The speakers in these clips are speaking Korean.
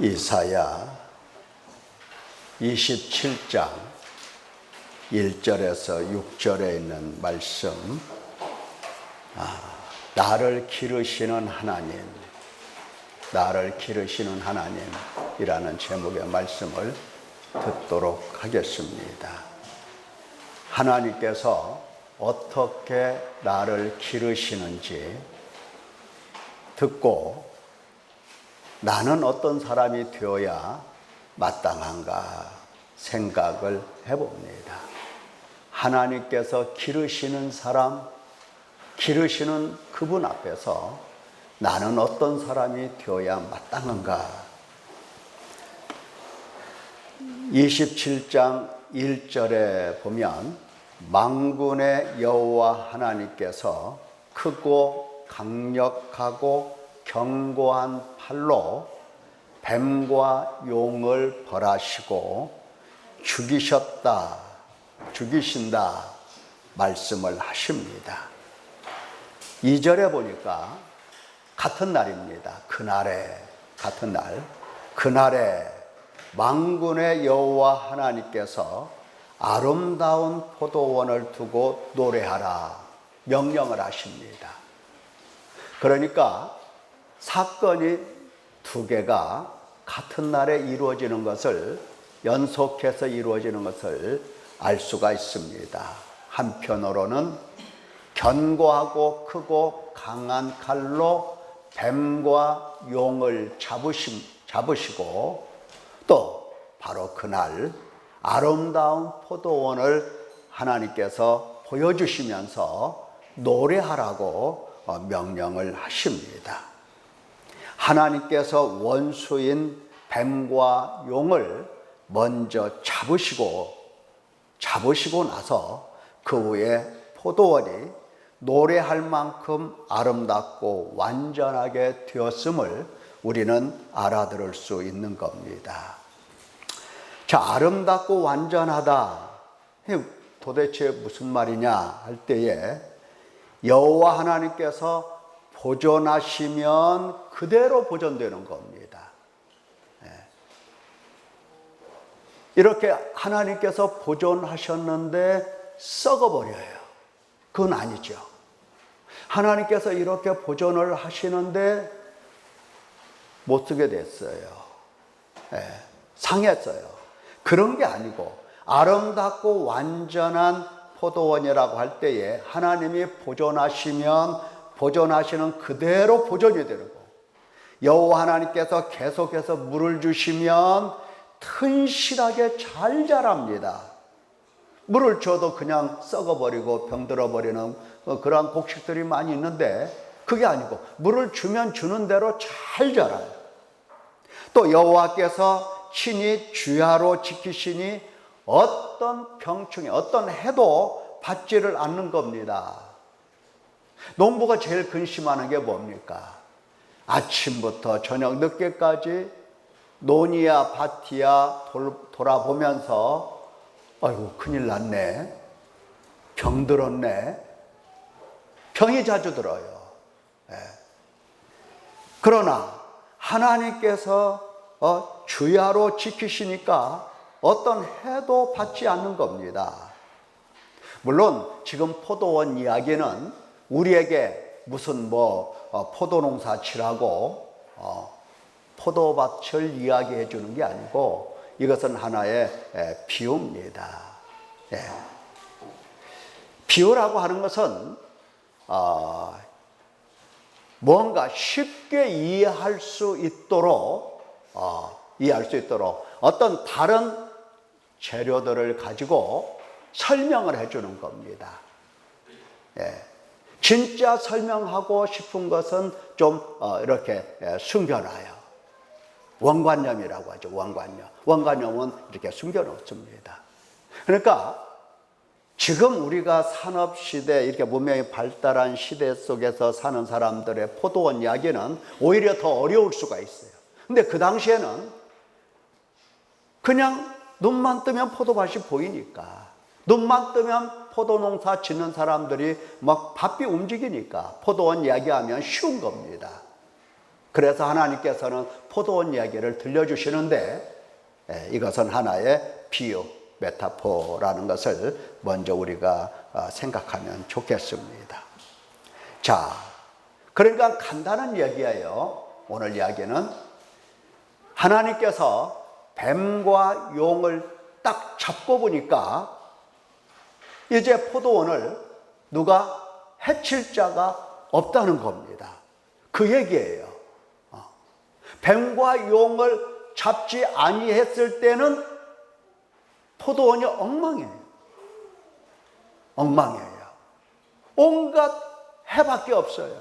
이사야 27장 1절에서 6절에 있는 말씀, 나를 기르시는 하나님, 나를 기르시는 하나님이라는 제목의 말씀을 듣도록 하겠습니다. 하나님께서 어떻게 나를 기르시는지 듣고 나는 어떤 사람이 되어야 마땅한가 생각을 해봅니다. 하나님께서 기르시는 사람, 기르시는 그분 앞에서 나는 어떤 사람이 되어야 마땅한가. 27장 1절에 보면 만군의 여호와 하나님께서 크고 강력하고 견고한 팔로 뱀과 용을 벌하시고 죽이신다 말씀을 하십니다. 2절에 보니까 같은 날입니다. 그날에 만군의 여호와 하나님께서 아름다운 포도원을 두고 노래하라 명령을 하십니다. 그러니까 사건이 두 개가 같은 날에 이루어지는 것을, 연속해서 이루어지는 것을 알 수가 있습니다. 한편으로는 견고하고 크고 강한 칼로 뱀과 용을 잡으시고 또 바로 그날 아름다운 포도원을 하나님께서 보여주시면서 노래하라고 명령을 하십니다. 하나님께서 원수인 뱀과 용을 먼저 잡으시고 나서 그 후에 포도원이 노래할 만큼 아름답고 완전하게 되었음을 우리는 알아들을 수 있는 겁니다. 자, 아름답고 완전하다, 도대체 무슨 말이냐 할 때에 여호와 하나님께서 보존하시면 그대로 보존되는 겁니다. 이렇게 하나님께서 보존하셨는데 썩어버려요. 그건 아니죠. 하나님께서 이렇게 보존을 하시는데 못 쓰게 됐어요. 상했어요. 그런 게 아니고 아름답고 완전한 포도원이라고 할 때에 하나님이 보존하시는 그대로 보존이 되는 거. 여호와 하나님께서 계속해서 물을 주시면 튼실하게 잘 자랍니다. 물을 줘도 그냥 썩어버리고 병들어버리는 그런 곡식들이 많이 있는데 그게 아니고 물을 주면 주는 대로 잘 자라요. 또 여호와께서 친히 주야로 지키시니 어떤 병충해, 어떤 해도 받지를 않는 겁니다. 농부가 제일 근심하는 게 뭡니까? 아침부터 저녁 늦게까지 논이야 밭이야 돌아보면서 아이고 큰일 났네, 병들었네, 병이 자주 들어요. 그러나 하나님께서 주야로 지키시니까 어떤 해도 받지 않는 겁니다. 물론 지금 포도원 이야기는 우리에게 무슨 포도농사 치라고 포도밭을 이야기해 주는 게 아니고 이것은 하나의 비유입니다. 비유라고 하는 것은 뭔가 쉽게 이해할 수 있도록 어떤 다른 재료들을 가지고 설명을 해주는 겁니다. 진짜 설명하고 싶은 것은 좀 이렇게 숨겨놔요. 원관념이라고 하죠. 원관념은 이렇게 숨겨놓습니다. 그러니까 지금 우리가 산업시대, 이렇게 문명이 발달한 시대 속에서 사는 사람들의 포도원 이야기는 오히려 더 어려울 수가 있어요. 근데 그 당시에는 그냥 눈만 뜨면 포도밭이 보이니까, 눈만 뜨면 포도농사 짓는 사람들이 막 바삐 움직이니까 포도원 이야기하면 쉬운 겁니다. 그래서 하나님께서는 포도원 이야기를 들려주시는데 이것은 하나의 비유, 메타포라는 것을 먼저 우리가 생각하면 좋겠습니다. 자, 그러니까 간단한 이야기예요. 오늘 이야기는 하나님께서 뱀과 용을 딱 잡고 보니까 이제 포도원을 누가 해칠 자가 없다는 겁니다. 그 얘기예요. 뱀과 용을 잡지 아니했을 때는 포도원이 엉망이에요. 엉망이에요. 온갖 해밖에 없어요.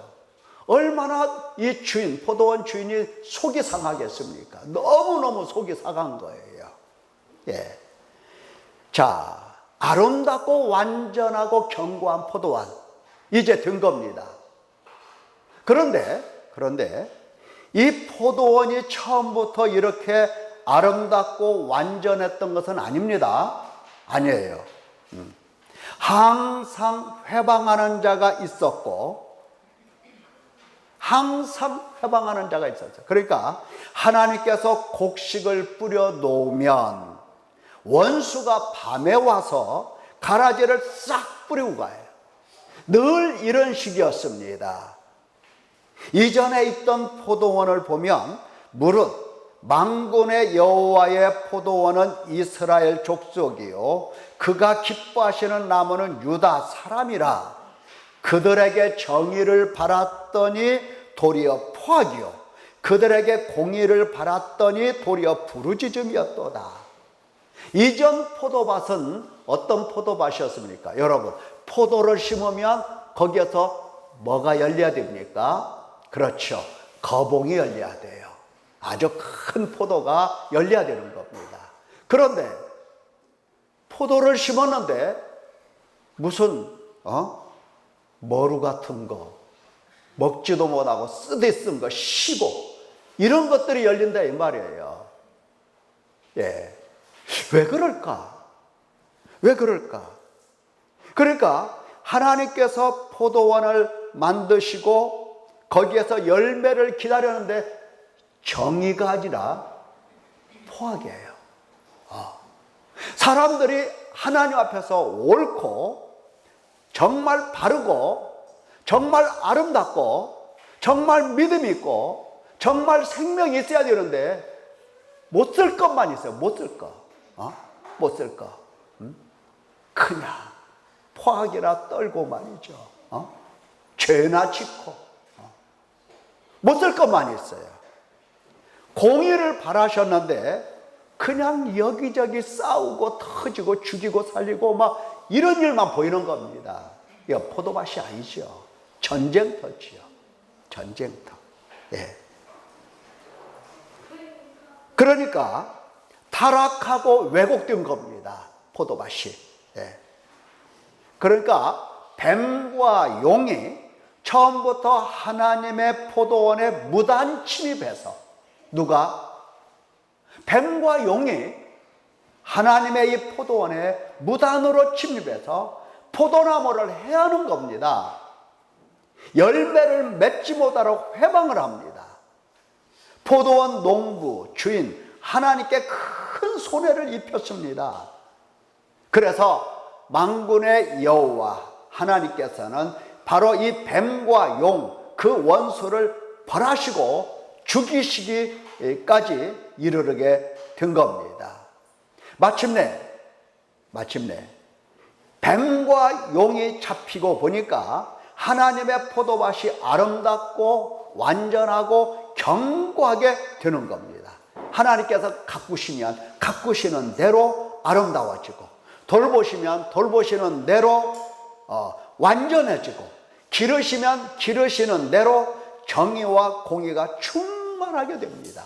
얼마나 이 주인, 포도원 주인이 속이 상하겠습니까? 너무너무 속이 상한 거예요. 예. 자, 아름답고 완전하고 견고한 포도원, 이제 된 겁니다. 그런데 이 포도원이 처음부터 이렇게 아름답고 완전했던 것은 아닙니다. 아니에요. 항상 회방하는 자가 있었고, 항상 회방하는 자가 있었죠. 그러니까 하나님께서 곡식을 뿌려 놓으면 원수가 밤에 와서 가라지를 싹 뿌리고 가요. 늘 이런 식이었습니다. 이전에 있던 포도원을 보면 무릇 만군의 여호와의 포도원은 이스라엘 족속이요 그가 기뻐하시는 나무는 유다 사람이라. 그들에게 정의를 바랐더니 도리어 포악이요 그들에게 공의를 바랐더니 도리어 부르짖음이었도다. 이전 포도밭은 어떤 포도밭이었습니까? 여러분, 포도를 심으면 거기에서 뭐가 열려야 됩니까? 그렇죠. 거봉이 열려야 돼요. 아주 큰 포도가 열려야 되는 겁니다. 그런데 포도를 심었는데 무슨 머루 같은 거, 먹지도 못하고 쓰디쓴 거, 시고 이런 것들이 열린다 이 말이에요. 예. 왜 그럴까? 왜 그럴까? 그러니까 하나님께서 포도원을 만드시고 거기에서 열매를 기다렸는데 정의가 아니라 포악이에요. 사람들이 하나님 앞에서 옳고 정말 바르고 정말 아름답고 정말 믿음 있고 정말 생명이 있어야 되는데 못 쓸 것만 있어요. 못 쓸 거. 못 쓸 거. 그냥 포악이라 떨고 말이죠. 죄나 짓고 못 쓸 것만 있어요. 공의를 바라셨는데 그냥 여기저기 싸우고 터지고 죽이고 살리고 막 이런 일만 보이는 겁니다. 이거 포도밭이 아니죠. 전쟁터지요. 전쟁터. 예. 그러니까 타락하고 왜곡된 겁니다. 포도밭이. 예. 그러니까 뱀과 용이 처음부터 하나님의 포도원에 무단 침입해서 누가? 뱀과 용이 하나님의 이 포도원에 무단으로 침입해서 포도나무를 해하는 겁니다. 열매를 맺지 못하도록 회방을 합니다. 포도원 농부, 주인, 하나님께 큰 손해를 입혔습니다. 그래서 만군의 여호와 하나님께서는 바로 이 뱀과 용, 그 원수를 벌하시고 죽이시기까지 이르게 된 겁니다. 마침내 뱀과 용이 잡히고 보니까 하나님의 포도밭이 아름답고 완전하고 견고하게 되는 겁니다. 하나님께서 가꾸시면 가꾸시는 대로 아름다워지고 돌보시면 돌보시는 대로 완전해지고 기르시면 기르시는 대로 정의와 공의가 충만하게 됩니다.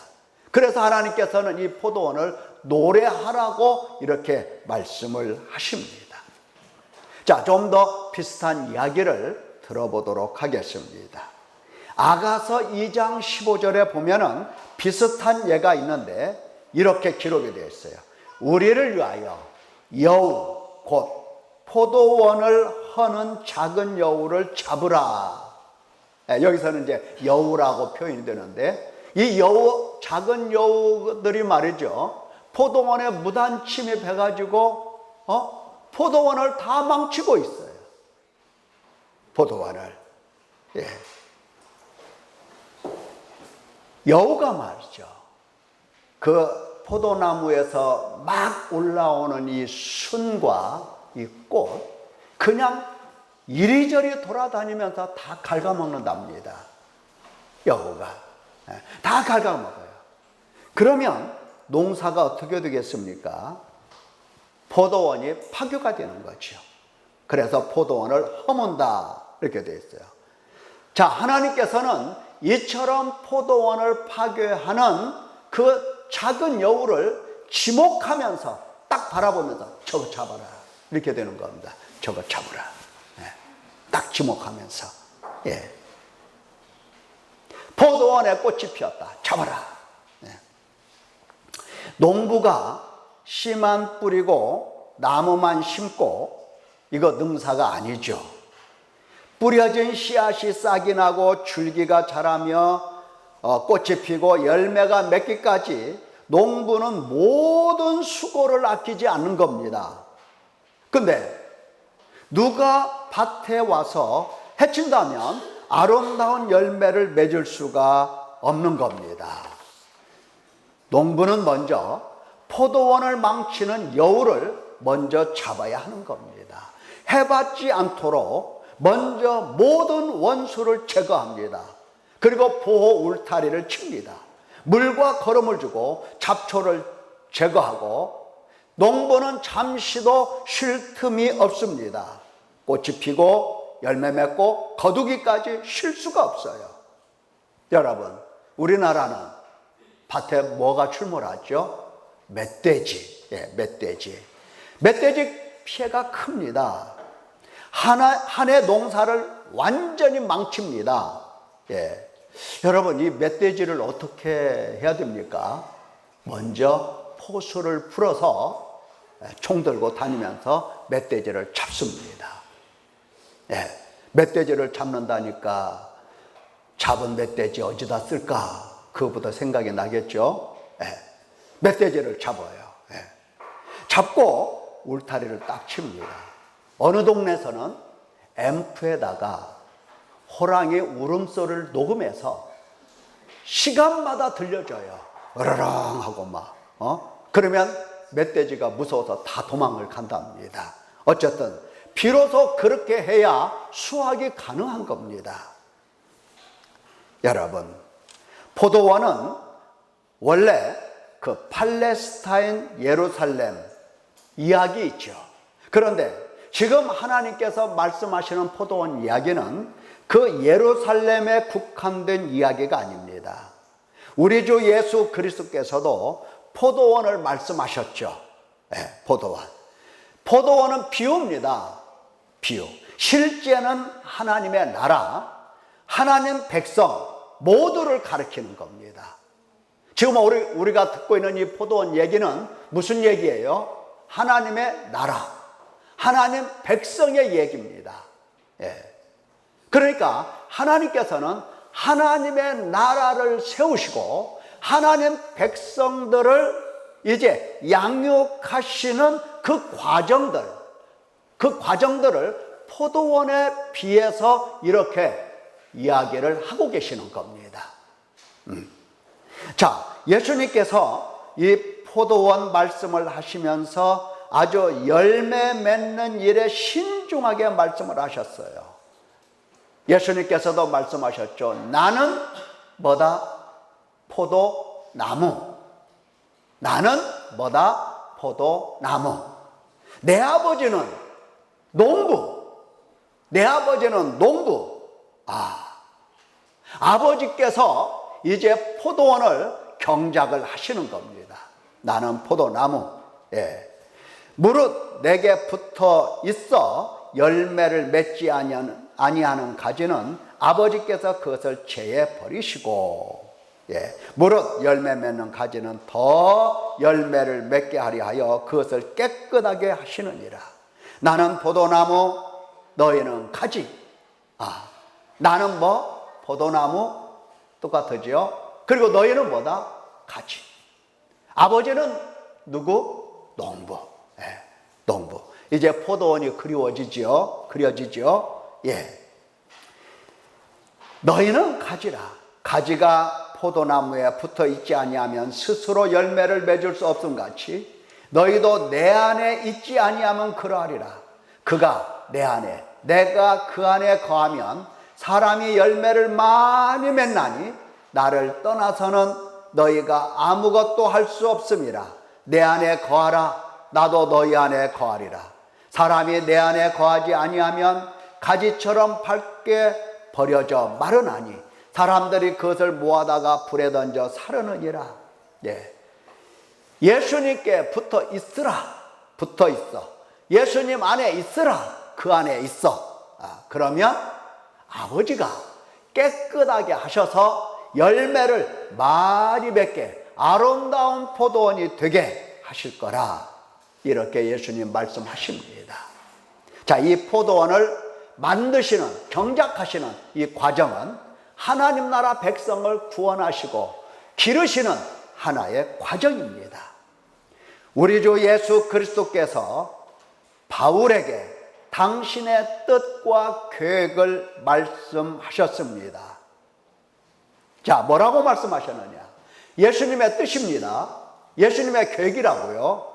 그래서 하나님께서는 이 포도원을 노래하라고 이렇게 말씀을 하십니다. 자, 좀 더 비슷한 이야기를 들어보도록 하겠습니다. 아가서 2장 15절에 보면은 비슷한 예가 있는데 이렇게 기록이 되어 있어요. 우리를 위하여 여우 곧 포도원을 허는 작은 여우를 잡으라. 여기서는 이제 여우라고 표현이 되는데, 이 여우, 작은 여우들이 말이죠, 포도원에 무단 침입해가지고 포도원을 다 망치고 있어요. 포도원을. 예. 여우가 말이죠, 그 포도나무에서 막 올라오는 이 순과 이 꽃, 그냥 이리저리 돌아다니면서 다 갉아먹는답니다. 여우가. 다 갉아먹어요. 그러면 농사가 어떻게 되겠습니까? 포도원이 파괴가 되는 거죠. 그래서 포도원을 허문다, 이렇게 되어 있어요. 자, 하나님께서는 이처럼 포도원을 파괴하는 그 작은 여우를 지목하면서 딱 바라보면서 저거 잡아라, 이렇게 되는 겁니다. 저거 잡으라. 딱 지목하면서. 예. 포도원에 꽃이 피었다, 잡아라. 농부가 씨만 뿌리고 나무만 심고 이거 능사가 아니죠. 뿌려진 씨앗이 싹이 나고 줄기가 자라며 꽃이 피고 열매가 맺기까지 농부는 모든 수고를 아끼지 않는 겁니다. 근데 누가 밭에 와서 해친다면 아름다운 열매를 맺을 수가 없는 겁니다. 농부는 먼저 포도원을 망치는 여우를 먼저 잡아야 하는 겁니다. 해받지 않도록 먼저 모든 원수를 제거합니다. 그리고 보호 울타리를 칩니다. 물과 거름을 주고 잡초를 제거하고, 농부는 잠시도 쉴 틈이 없습니다. 꽃이 피고 열매 맺고 거두기까지 쉴 수가 없어요. 여러분, 우리나라는 밭에 뭐가 출몰하죠? 멧돼지. 예, 멧돼지. 멧돼지 피해가 큽니다. 한 해 농사를 완전히 망칩니다. 예. 여러분, 이 멧돼지를 어떻게 해야 됩니까? 먼저 포수를 풀어서 총 들고 다니면서 멧돼지를 잡습니다. 예. 멧돼지를 잡는다니까 잡은 멧돼지 어디다 쓸까? 그거부터 생각이 나겠죠. 예. 멧돼지를 잡아요. 예. 잡고 울타리를 딱 칩니다. 어느 동네에서는 앰프에다가 호랑이 울음소리를 녹음해서 시간마다 들려줘요. 으르렁 하고 막. 그러면 멧돼지가 무서워서 다 도망을 간답니다. 어쨌든 비로소 그렇게 해야 수확이 가능한 겁니다. 여러분, 포도원은 원래 그 팔레스타인 예루살렘 이야기 있죠. 그런데 지금 하나님께서 말씀하시는 포도원 이야기는 그 예루살렘에 국한된 이야기가 아닙니다. 우리 주 예수 그리스도께서도 포도원을 말씀하셨죠. 네, 포도원. 포도원은 비유입니다. 비유. 실제는 하나님의 나라, 하나님 백성 모두를 가리키는 겁니다. 지금 우리가 듣고 있는 이 포도원 얘기는 무슨 얘기예요? 하나님의 나라, 하나님 백성의 얘기입니다. 예. 그러니까 하나님께서는 하나님의 나라를 세우시고 하나님 백성들을 이제 양육하시는 그 과정들을 포도원에 비해서 이렇게 이야기를 하고 계시는 겁니다. 자, 예수님께서 이 포도원 말씀을 하시면서 아주 열매 맺는 일에 신중하게 말씀을 하셨어요. 예수님께서도 말씀하셨죠. 나는 뭐다? 포도나무. 나는 뭐다? 포도나무. 내 아버지는 농부. 내 아버지는 농부. 아버지께서 이제 포도원을 경작을 하시는 겁니다. 나는 포도나무. 예. 무릇 내게 붙어 있어 열매를 맺지 아니하는 가지는 아버지께서 그것을 제해 버리시고, 예. 무릇 열매 맺는 가지는 더 열매를 맺게 하려 하여 그것을 깨끗하게 하시느니라. 나는 포도나무, 너희는 가지. 나는 뭐? 포도나무 똑같으죠. 그리고 너희는 뭐다? 가지. 아버지는 누구? 농부. 예, 농부. 이제 포도원이 그려지죠. 예. 너희는 가지라. 가지가 포도나무에 붙어 있지 아니하면 스스로 열매를 맺을 수 없음 같이 너희도 내 안에 있지 아니하면 그러하리라. 그가 내 안에, 내가 그 안에 거하면 사람이 열매를 많이 맺나니 나를 떠나서는 너희가 아무것도 할 수 없음이라. 내 안에 거하라. 나도 너희 안에 거하리라. 사람이 내 안에 거하지 아니하면 가지처럼 밝게 버려져 마르나니 사람들이 그것을 모아다가 불에 던져 사르느니라. 예. 예수님께 붙어 있으라. 붙어 있어. 예수님 안에 있으라. 그 안에 있어. 그러면 아버지가 깨끗하게 하셔서 열매를 많이 맺게 아름다운 포도원이 되게 하실 거라. 이렇게 예수님 말씀하십니다. 자, 이 포도원을 만드시는, 경작하시는 이 과정은 하나님 나라 백성을 구원하시고 기르시는 하나의 과정입니다. 우리 주 예수 그리스도께서 바울에게 당신의 뜻과 계획을 말씀하셨습니다. 자, 뭐라고 말씀하셨느냐? 예수님의 뜻입니다. 예수님의 계획이라고요.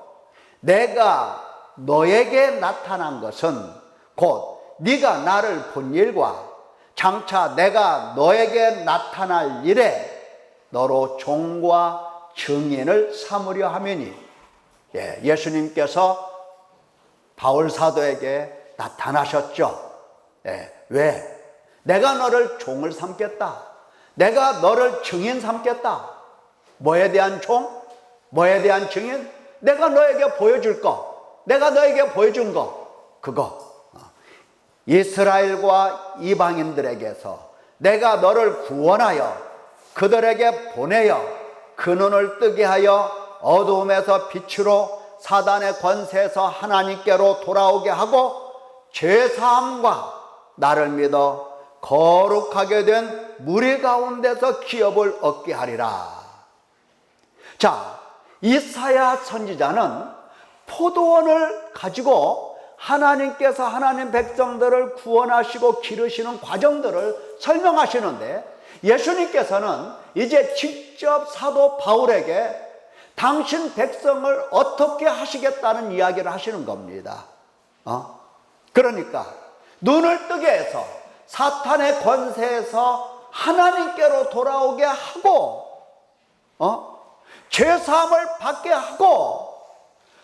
내가 너에게 나타난 것은 곧 네가 나를 본 일과 장차 내가 너에게 나타날 일에 너로 종과 증인을 삼으려 함이니. 예, 예수님께서 바울 사도에게 나타나셨죠. 예, 왜? 내가 너를 종을 삼겠다. 내가 너를 증인 삼겠다. 뭐에 대한 종? 뭐에 대한 증인? 내가 너에게 보여줄 거. 내가 너에게 보여준 거. 그거. 이스라엘과 이방인들에게서 내가 너를 구원하여 그들에게 보내어 그 눈을 뜨게 하여 어두움에서 빛으로 사단의 권세에서 하나님께로 돌아오게 하고 죄사함과 나를 믿어 거룩하게 된 무리 가운데서 기업을 얻게 하리라. 자, 이사야 선지자는 포도원을 가지고 하나님께서 하나님 백성들을 구원하시고 기르시는 과정들을 설명하시는데, 예수님께서는 이제 직접 사도 바울에게 당신 백성을 어떻게 하시겠다는 이야기를 하시는 겁니다. 그러니까 눈을 뜨게 해서 사탄의 권세에서 하나님께로 돌아오게 하고 죄사함을 받게 하고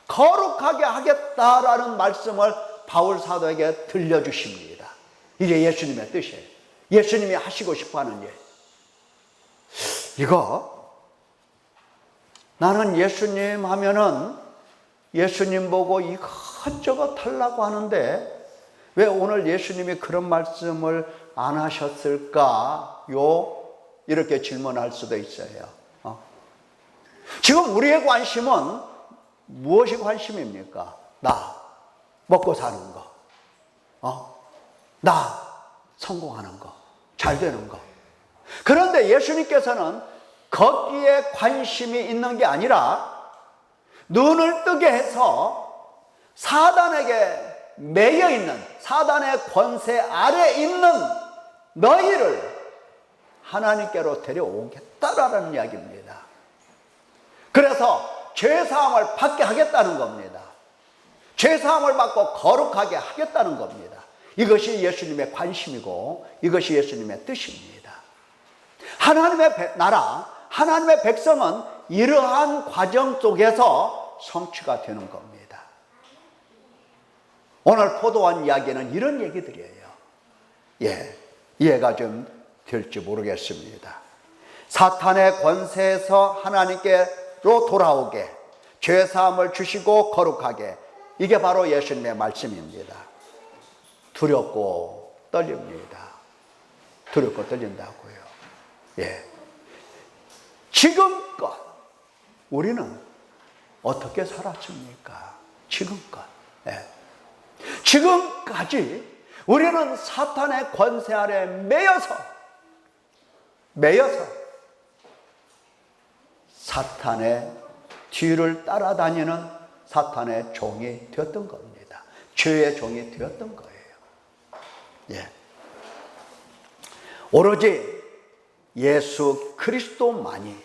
거룩하게 하겠다라는 말씀을 바울 사도에게 들려주십니다. 이게 예수님의 뜻이에요. 예수님이 하시고 싶어하는 일. 이거 나는 예수님 하면은 예수님 보고 이것저것 하려고 하는데 왜 오늘 예수님이 그런 말씀을 안 하셨을까요? 이렇게 질문할 수도 있어요. 지금 우리의 관심은 무엇이 관심입니까? 나 먹고 사는 거, 나 성공하는 거, 잘 되는 거. 그런데 예수님께서는 거기에 관심이 있는 게 아니라 눈을 뜨게 해서 사단에게 매여 있는, 사단의 권세 아래 있는 너희를 하나님께로 데려오겠다라는 이야기입니다. 그래서 죄사함을 받게 하겠다는 겁니다. 죄사함을 받고 거룩하게 하겠다는 겁니다. 이것이 예수님의 관심이고 이것이 예수님의 뜻입니다. 하나님의 나라, 하나님의 백성은 이러한 과정 속에서 성취가 되는 겁니다. 오늘 포도원 이야기는 이런 얘기들이에요. 예, 이해가 좀 될지 모르겠습니다. 사탄의 권세에서 하나님께로 돌아오게, 죄사함을 주시고 거룩하게, 이게 바로 예수님의 말씀입니다. 두렵고 떨립니다. 두렵고 떨린다고요. 예. 지금껏 우리는 어떻게 살았습니까? 지금껏. 예. 지금까지 우리는 사탄의 권세 아래 매여서 매여서 사탄의 뒤를 따라다니는 사탄의 종이 되었던 겁니다. 죄의 종이 되었던 거예요. 예. 오로지 예수 그리스도만이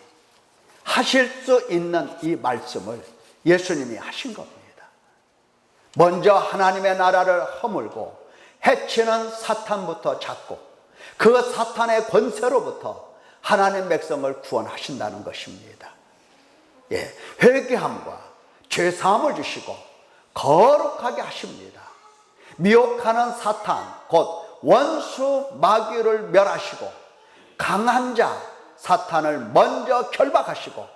하실 수 있는 이 말씀을 예수님이 하신 겁니다. 먼저 하나님의 나라를 허물고 해치는 사탄부터 잡고 그 사탄의 권세로부터 하나님 백성을 구원하신다는 것입니다. 예, 회개함과 죄사함을 주시고 거룩하게 하십니다. 미혹하는 사탄 곧 원수 마귀를 멸하시고 강한 자 사탄을 먼저 결박하시고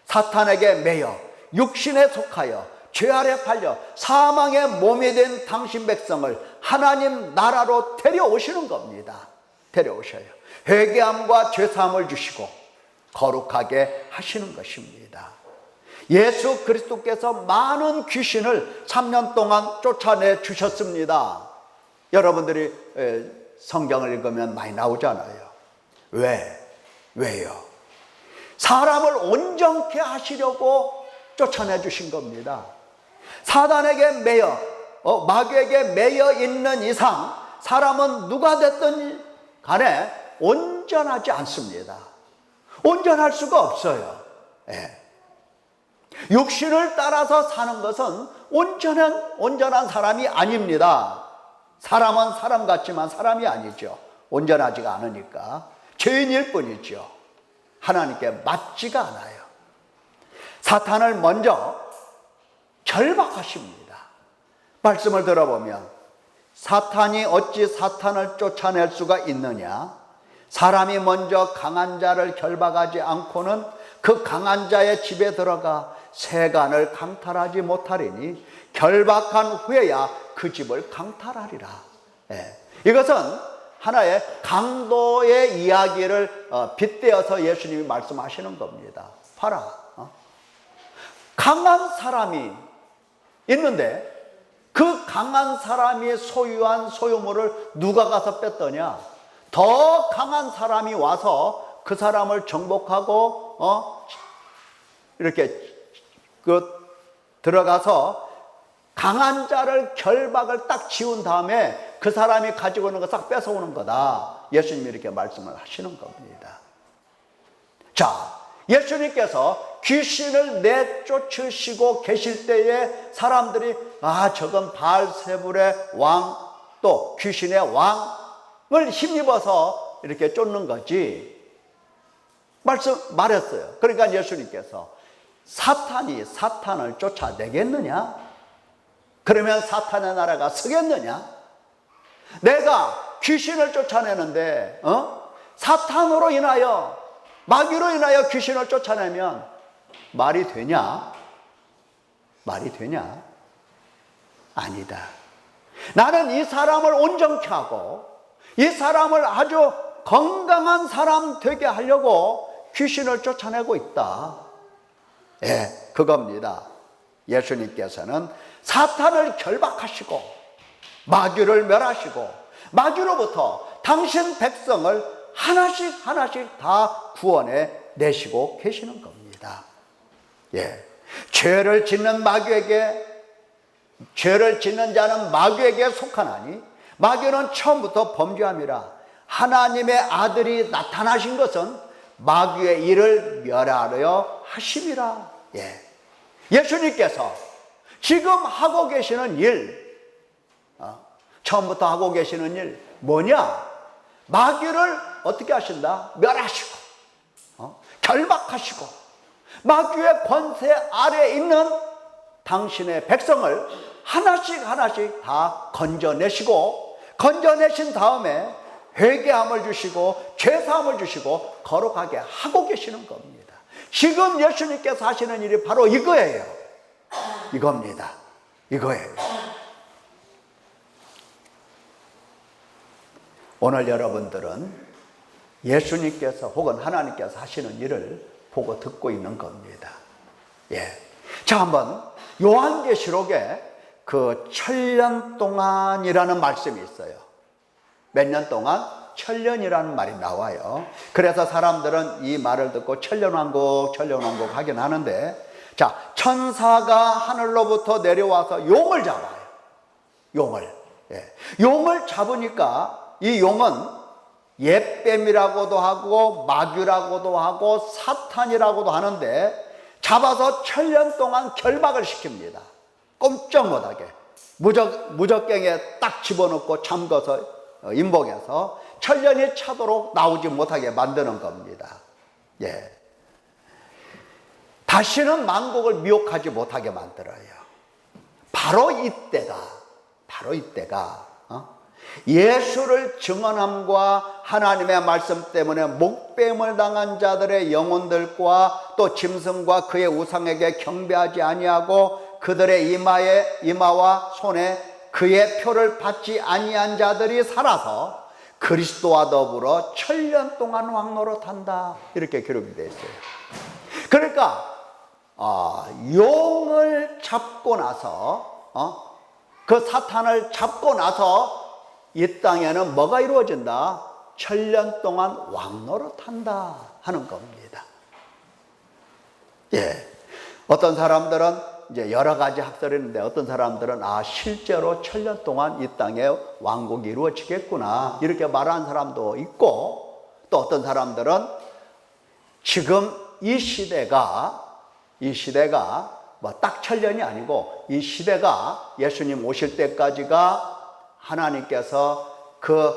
사탄에게 매여 육신에 속하여 죄 아래 팔려 사망의 몸이 된 당신 백성을 하나님 나라로 데려오시는 겁니다. 데려오셔요. 회개함과 죄사함을 주시고 거룩하게 하시는 것입니다. 예수 그리스도께서 많은 귀신을 3년 동안 쫓아내 주셨습니다. 여러분들이 성경을 읽으면 많이 나오잖아요. 왜요? 사람을 온전케 하시려고 쫓아내 주신 겁니다. 사단에게 매여 마귀에게 매여 있는 이상 사람은 누가 됐든 간에 온전하지 않습니다. 온전할 수가 없어요. 예. 육신을 따라서 사는 것은 온전한 사람이 아닙니다. 사람은 사람 같지만 사람이 아니죠. 온전하지가 않으니까 죄인일 뿐이죠. 하나님께 맞지가 않아요. 사탄을 먼저 결박하십니다. 말씀을 들어보면 사탄이 어찌 사탄을 쫓아낼 수가 있느냐? 사람이 먼저 강한 자를 결박하지 않고는 그 강한 자의 집에 들어가 세간을 강탈하지 못하리니 결박한 후에야 그 집을 강탈하리라. 예. 이것은 하나의 강도의 이야기를 빗대어서 예수님이 말씀하시는 겁니다. 봐라. 강한 사람이 있는데 그 강한 사람이 소유한 소유물을 누가 가서 뺐더냐? 더 강한 사람이 와서 그 사람을 정복하고 이렇게 들어가서 강한 자를 결박을 딱 지운 다음에 그 사람이 가지고 있는 거 싹 뺏어오는 거다. 예수님이 이렇게 말씀을 하시는 겁니다. 자, 예수님께서 귀신을 내쫓으시고 계실 때에 사람들이 저건 바알세불의 왕 또 귀신의 왕을 힘입어서 이렇게 쫓는 거지 말했어요. 그러니까 예수님께서 사탄이 사탄을 쫓아내겠느냐? 그러면 사탄의 나라가 서겠느냐? 내가 귀신을 쫓아내는데 사탄으로 인하여 마귀로 인하여 귀신을 쫓아내면 말이 되냐? 말이 되냐? 아니다. 나는 이 사람을 온전케 하고 이 사람을 아주 건강한 사람 되게 하려고 귀신을 쫓아내고 있다. 예, 그겁니다. 예수님께서는 사탄을 결박하시고 마귀를 멸하시고 마귀로부터 당신 백성을 하나씩 다 구원해 내시고 계시는 겁니다. 예. 죄를 짓는 자는 마귀에게 속하나니 마귀는 처음부터 범죄함이라. 하나님의 아들이 나타나신 것은 마귀의 일을 멸하려 하심이라. 예. 예수님께서 지금 하고 계시는 일, 처음부터 하고 계시는 일 뭐냐? 마귀를 어떻게 하신다? 멸하시고 결박하시고 마귀의 권세 아래에 있는 당신의 백성을 하나씩 다 건져내시고 건져내신 다음에 회개함을 주시고 죄사함을 주시고 거룩하게 하고 계시는 겁니다. 지금 예수님께서 하시는 일이 바로 이거예요. 이겁니다. 이거예요. 오늘 여러분들은 예수님께서 혹은 하나님께서 하시는 일을 보고 듣고 있는 겁니다. 예. 자, 한번 요한계시록에 그 7년 동안이라는 말씀이 있어요. 몇 년 동안? 천년이라는 말이 나와요. 그래서 사람들은 이 말을 듣고 천년왕국, 천년왕국 하긴 하는데, 자, 천사가 하늘로부터 내려와서 용을 잡아요. 용을. 예. 용을 잡으니까 이 용은 옛뱀이라고도 하고 마귀라고도 하고 사탄이라고도 하는데, 잡아서 천년 동안 결박을 시킵니다. 꼼짝 못하게. 무적갱에 딱 집어넣고 잠궈서 임복해서 천년이 차도록 나오지 못하게 만드는 겁니다. 예. 다시는 만국을 미혹하지 못하게 만들어요. 바로 이때가 예수를 증언함과 하나님의 말씀 때문에 목뱀을 당한 자들의 영혼들과 또 짐승과 그의 우상에게 경배하지 아니하고 그들의 이마와 손에 그의 표를 받지 아니한 자들이 살아서 그리스도와 더불어 천년 동안 왕노릇한다, 이렇게 기록이 되어 있어요. 그러니까 용을 잡고 나서 그 사탄을 잡고 나서 이 땅에는 뭐가 이루어진다? 천년 동안 왕노릇한다 하는 겁니다. 예. 어떤 사람들은 이제 여러 가지 학설이 있는데, 어떤 사람들은 실제로 천년 동안 이 땅에 왕국이 이루어지겠구나, 이렇게 말하는 사람도 있고, 또 어떤 사람들은 지금 이 시대가 뭐 딱 천년이 아니고, 이 시대가 예수님 오실 때까지가 하나님께서 그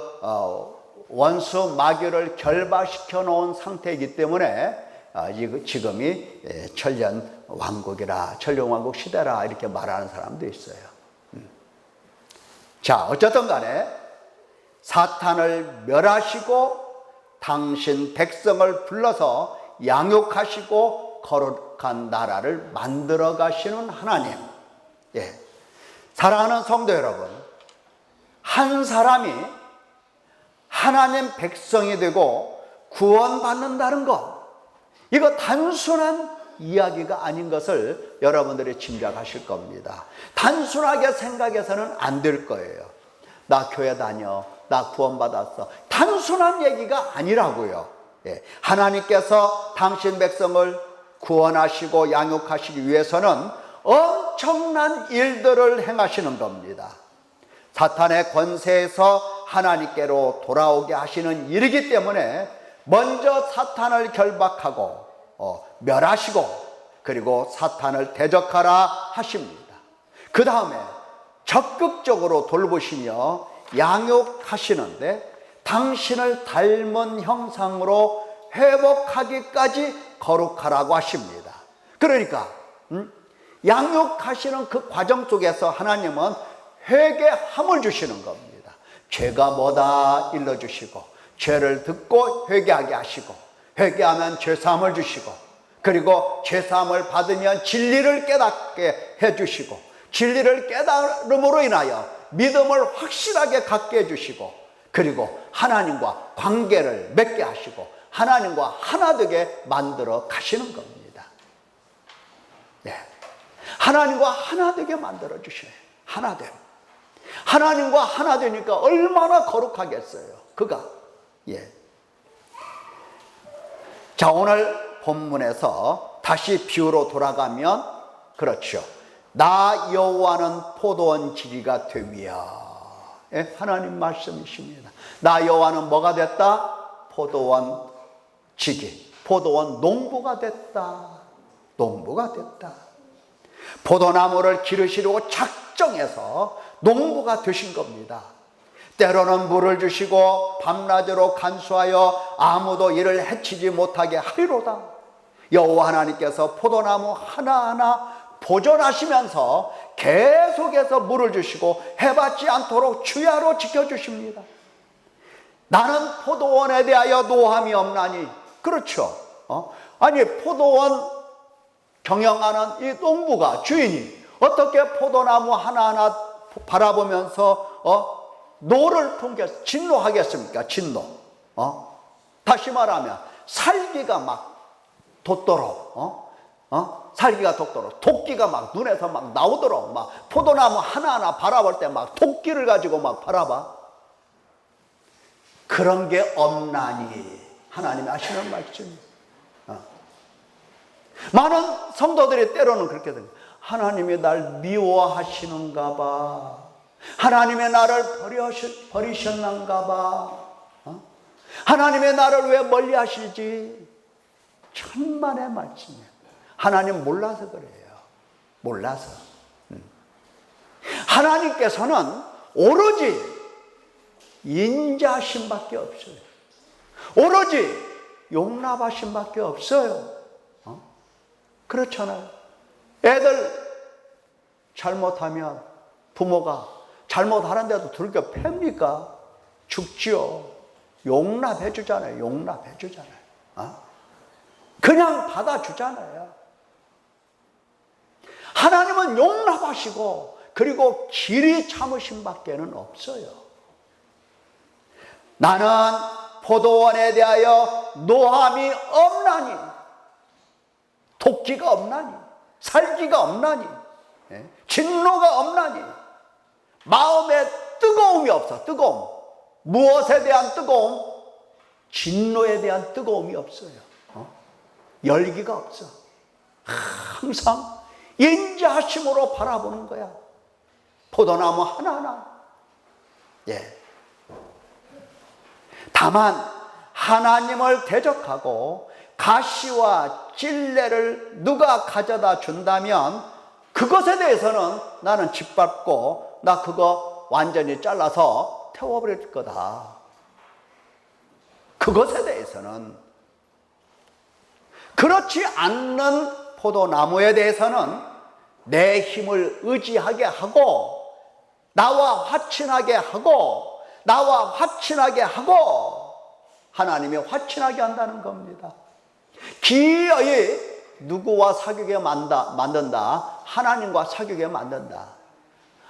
원수 마귀를 결박시켜 놓은 상태이기 때문에 지금이 천년 왕국이라, 천년 왕국 시대라, 이렇게 말하는 사람도 있어요. 자, 어쨌든 간에 사탄을 멸하시고 당신 백성을 불러서 양육하시고 거룩한 나라를 만들어 가시는 하나님. 예. 사랑하는 성도 여러분, 한 사람이 하나님 백성이 되고 구원받는다는 것, 이거 단순한 이야기가 아닌 것을 여러분들이 짐작하실 겁니다. 단순하게 생각해서는 안 될 거예요. 나 교회 다녀, 나 구원받았어, 단순한 얘기가 아니라고요. 예. 하나님께서 당신 백성을 구원하시고 양육하시기 위해서는 엄청난 일들을 행하시는 겁니다. 사탄의 권세에서 하나님께로 돌아오게 하시는 일이기 때문에 먼저 사탄을 결박하고 멸하시고, 그리고 사탄을 대적하라 하십니다. 그 다음에 적극적으로 돌보시며 양육하시는데 당신을 닮은 형상으로 회복하기까지 거룩하라고 하십니다. 그러니까 양육하시는 그 과정 속에서 하나님은 회개함을 주시는 겁니다. 죄가 뭐다 일러주시고, 죄를 듣고 회개하게 하시고, 회개하면 죄사함을 주시고, 그리고 죄사함을 받으면 진리를 깨닫게 해주시고, 진리를 깨달음으로 인하여 믿음을 확실하게 갖게 해주시고, 그리고 하나님과 관계를 맺게 하시고 하나님과 하나 되게 만들어 가시는 겁니다. 네. 하나님과 하나 되게 만들어 주셔요. 하나됨. 하나님과 하나 되니까 얼마나 거룩하겠어요, 그가. 예. 자, 오늘 본문에서 다시 비유로 돌아가면, 그렇죠, 나 여호와는 포도원 지기가 됨이야. 예? 하나님 말씀이십니다. 나 여호와는 뭐가 됐다? 포도원 지기, 포도원 농부가 됐다. 농부가 됐다. 포도나무를 기르시려고 작정해서 농부가 되신 겁니다. 때로는 물을 주시고 밤낮으로 간수하여 아무도 이를 해치지 못하게 하리로다. 여호와 하나님께서 포도나무 하나하나 보존하시면서 계속해서 물을 주시고 해받지 않도록 주야로 지켜주십니다. 나는 포도원에 대하여 노함이 없나니. 그렇죠. 아니, 포도원 경영하는 이 농부가, 주인이 어떻게 포도나무 하나하나 바라보면서 노를 품겠, 진노하겠습니까? 진노. 다시 말하면 살기가 막 돋도록, 살기가 돋도록, 토끼가 막 눈에서 막 나오도록 막 포도나무 하나하나 바라볼 때 막 토끼를 가지고 막 바라봐. 그런 게 없나니 하나님이 하시는 말씀이에요. 많은 성도들이 때로는 그렇게 생각해요. 하나님이 날 미워하시는가 봐. 하나님의 나를 버리셨는가 봐. 하나님의 나를 왜 멀리 하실지. 천만의 말씀이에요. 하나님 몰라서 그래요. 몰라서. 하나님께서는 오로지 인자하심밖에 없어요. 오로지 용납하심밖에 없어요. 그렇잖아요. 애들 잘못하면 부모가 잘못하는데도 들켜 팹니까? 죽지요. 용납해 주잖아요. 용납해 주잖아요. 그냥 받아주잖아요. 하나님은 용납하시고 그리고 길이 참으심 밖에는 없어요. 나는 포도원에 대하여 노함이 없나니, 돕기가 없나니, 살기가 없나니, 진노가 없나니, 마음에 뜨거움이 없어. 뜨거움. 무엇에 대한 뜨거움? 진노에 대한 뜨거움이 없어요. 열기가 없어. 항상 인자하심으로 바라보는 거야. 포도나무 하나하나. 다만 하나님을 대적하고 가시와 찔레를 누가 가져다 준다면 그것에 대해서는 나는 짓밟고 나 그거 완전히 잘라서 태워버릴 거다. 그것에 대해서는. 그렇지 않는 포도나무에 대해서는 내 힘을 의지하게 하고 나와 화친하게 하고 나와 화친하게 하고 하나님이 화친하게 한다는 겁니다. 기어이 누구와 사귀게 만든다? 하나님과 사귀게 만든다.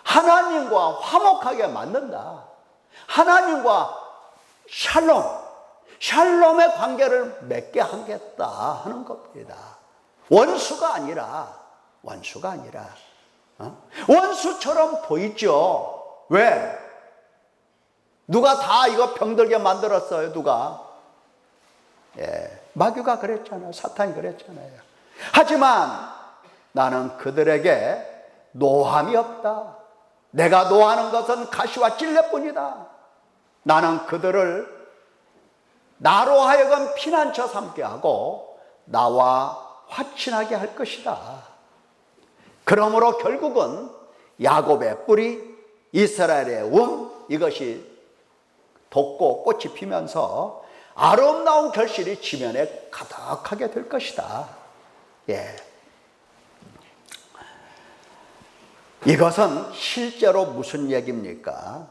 하나님과 화목하게 만든다. 하나님과 샬롬의 관계를 맺게 하겠다 하는 겁니다. 원수가 아니라 원수처럼 보이죠. 왜? 누가 다 이거 병들게 만들었어요. 누가? 마귀가 그랬잖아요. 사탄이 그랬잖아요. 하지만 나는 그들에게 노함이 없다. 내가 노하는 것은 가시와 찔레뿐이다. 나는 그들을 나로 하여금 피난처 삼게 하고 나와 화친하게 할 것이다. 그러므로 결국은 야곱의 뿌리, 이스라엘의 이것이 돋고 꽃이 피면서 아름다운 결실이 지면에 가득하게 될 것이다. 이것은 실제로 무슨 얘기입니까?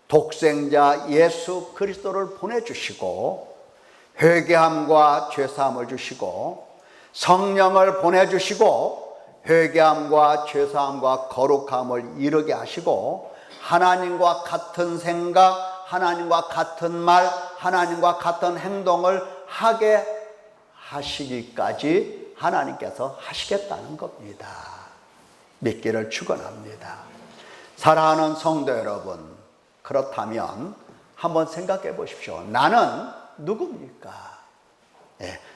독생자 예수 그리스도를 보내주시고 회개함과 죄사함을 주시고 성령을 보내주시고 회개함과 죄사함과 거룩함을 이루게 하시고 하나님과 같은 생각, 하나님과 같은 말, 하나님과 같은 행동을 하게 하시기까지 하나님께서 하시겠다는 겁니다. 믿기를 축원합니다. 사랑하는 성도 여러분, 그렇다면 한번 생각해 보십시오. 나는 누굽니까?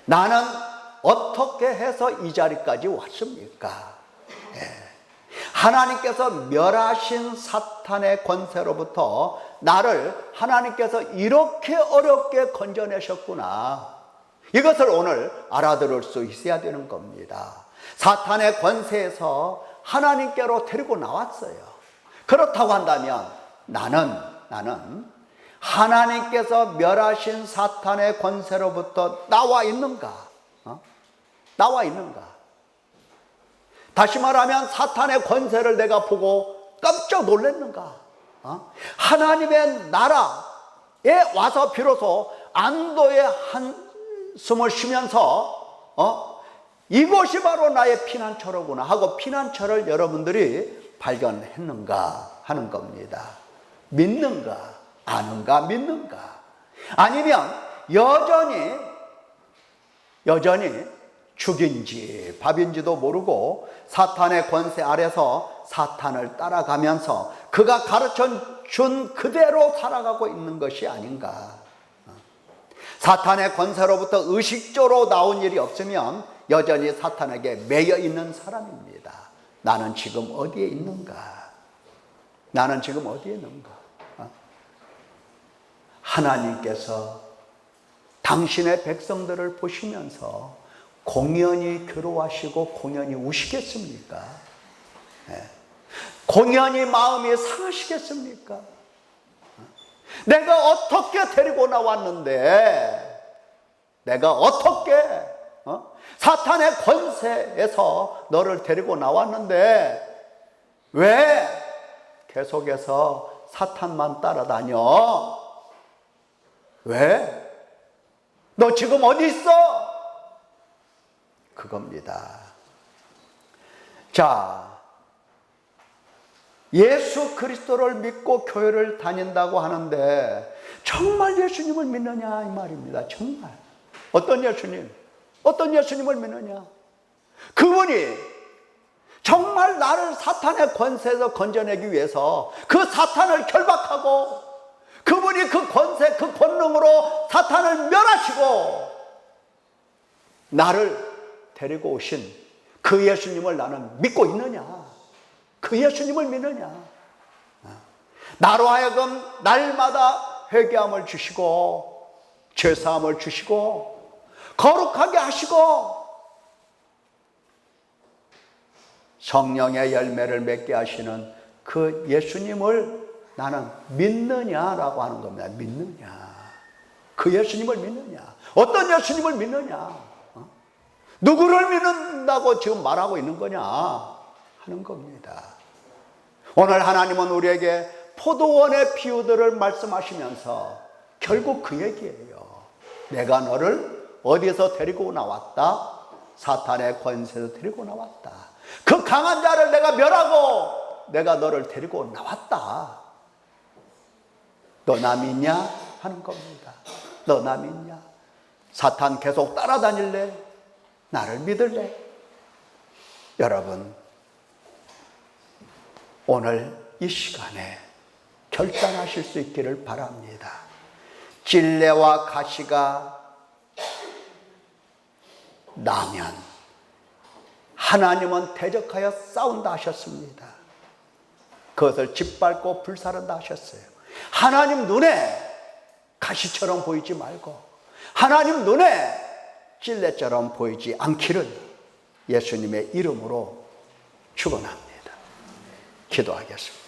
나는 어떻게 해서 이 자리까지 왔습니까? 하나님께서 멸하신 사탄의 권세로부터 나를 하나님께서 이렇게 어렵게 건져내셨구나. 이것을 오늘 알아들을 수 있어야 되는 겁니다. 사탄의 권세에서 하나님께로 데리고 나왔어요. 그렇다고 한다면 나는 하나님께서 멸하신 사탄의 권세로부터 나와 있는가? 나와 있는가? 다시 말하면 사탄의 권세를 내가 보고 깜짝 놀랐는가? 하나님의 나라에 와서 비로소 안도의 한숨을 쉬면서 이곳이 바로 나의 피난처로구나 하고 피난처를 여러분들이 발견했는가 하는 겁니다. 믿는가? 아는가? 믿는가? 아니면 여전히 죽인지 밥인지도 모르고 사탄의 권세 아래서 사탄을 따라가면서 그가 가르쳐 준 그대로 살아가고 있는 것이 아닌가. 사탄의 권세로부터 의식적으로 나온 일이 없으면 여전히 사탄에게 매여 있는 사람입니다. 나는 지금 어디에 있는가? 나는 지금 어디에 있는가? 하나님께서 당신의 백성들을 보시면서 공연히 괴로워하시고 공연히 우시겠습니까? 공연히 마음이 상하시겠습니까? 내가 어떻게 데리고 나왔는데, 내가 어떻게 사탄의 권세에서 너를 데리고 나왔는데 왜 계속해서 사탄만 따라다녀? 왜? 너 지금 어디 있어? 그겁니다. 자, 예수 그리스도를 믿고 교회를 다닌다고 하는데 정말 예수님을 믿느냐 이 말입니다. 정말. 어떤 예수님? 어떤 예수님을 믿느냐? 그분이 정말 나를 사탄의 권세에서 건져내기 위해서 그 사탄을 결박하고 그분이 그 권세, 그 권능으로 사탄을 멸하시고 나를 데리고 오신 그 예수님을 나는 믿고 있느냐? 그 예수님을 믿느냐? 나로 하여금 날마다 회개함을 주시고 죄사함을 주시고 거룩하게 하시고 성령의 열매를 맺게 하시는 그 예수님을 나는 믿느냐라고 하는 겁니다. 믿느냐? 그 예수님을 믿느냐? 어떤 예수님을 믿느냐? 누구를 믿는다고 지금 말하고 있는 거냐 하는 겁니다. 오늘 하나님은 우리에게 포도원의 비유들을 말씀하시면서 결국 그 얘기예요. 내가 너를 어디서 데리고 나왔다? 사탄의 권세에서 데리고 나왔다. 그 강한 자를 내가 멸하고 내가 너를 데리고 나왔다. 너 나 믿냐? 하는 겁니다. 너 나 믿냐? 사탄 계속 따라다닐래? 나를 믿을래? 여러분, 오늘 이 시간에 결단하실 수 있기를 바랍니다. 찔레와 가시가 나면 하나님은 대적하여 싸운다 하셨습니다. 그것을 짓밟고 불사른다 하셨어요. 하나님 눈에 가시처럼 보이지 말고 하나님 눈에 찔레처럼 보이지 않기를 예수님의 이름으로 축원합니다. 기도하겠습니다.